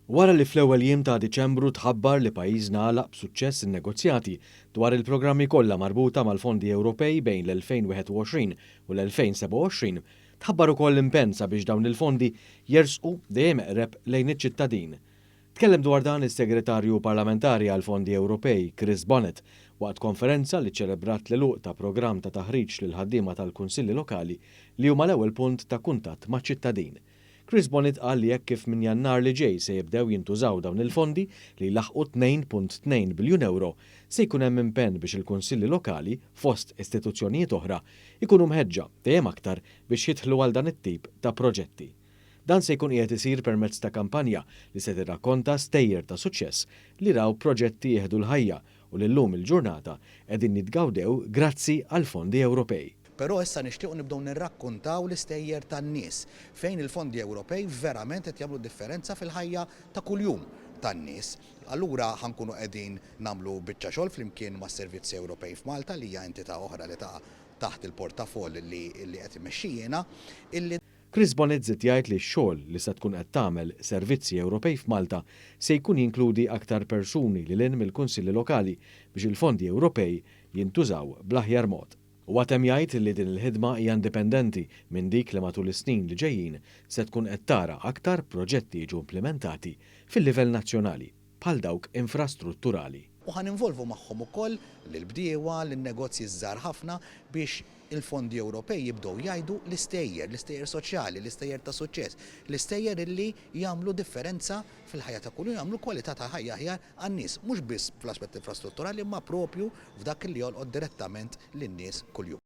Wara li fl-ewwel jiem ta' Diċembru tħabbar li pajjiżna għalaq b'suċċess in-negozjati dwar il-programmi kollha marbuta mal-fondi Ewropej bejn l-2021 u l-2027, tħabbar ukoll impenn sabiex dawn il-fondi jersqu dejjem eqreb lejn iċ-ċittadin. Tkellem dwar dan is-Segretarju Parlamentari għall-Fondi Ewropej Chris Bonnet waqt konferenza li ċelebrat l-għeluq ta' programm ta' taħriġ lil ħaddiema tal-Kunsilli Lokali li huma l-ewwel punt ta' kuntatt maċ-ċittadin. Chris Bonnet qal li jekk kif minn Jannar li ġej se jibdew jintużaw dawn il-fondi li laħqu 2.2 biljun euro se jkun hemm impenn biex il-Kunsilli Lokali fost istituzzjonijiet oħra ikunu mħeġġa dejjem aktar biex jidħlu għal dan it-tip ta' proġetti. Dan se jkun qiegħed isir permezz ta' kampanja li se tirrakkonta stejjer ta' suċċess li raw proġetti jieħdu l-ħajja u li llum il-ġurnata qegħdin nitgawdew grazzi għal fondi Ewropej. Però issa nixtiequ nibdew nirrakkuntaw l-istejjer tan-nies fejn il-fondi Ewropej verament qed jagħmlu differenza fil-ħajja ta' kuljum tan-nies. Allura ħankunu qegħdin nagħmlu biċċa xogħol flimkien mas-Servizzi Ewropej f'Malta li hija entità oħra li taħt il-portafoll li qed imexxijina illi Chris Bonnet żied jgħid li x-xogħol li se tkun qed tagħmel Servizzi Ewropej f'Malta se jkun jinkludi aktar persuni li lin mill-Kunsilli Lokali biex il-fondi Ewropej jintużaw bl-aħjar mod. U għatem jgħid li din il-ħidma hija indipendenti minn dik li matul is-snin li ġejjin se tkun qed tara aktar proġetti jiġu implementati fil-livell nazzjonali bħal dawk infrastrutturali. U ħaninvolvu magħhom ukoll lill-bdiewa, lin-negozji żgħar ħafna biex il-fondi Ewropej jibdew jgħidu l-istejjer soċjali, l-istejjer ta' suċċess, l-istejjer illi jagħmlu differenza fil-ħajja ta' kuljum, jagħmlu kwalità ta' ħajja aħjar għan-nies, mhux biss fl-aspett infrastrutturali imma propju f'dak li jolqod direttament lin-nies kuljum.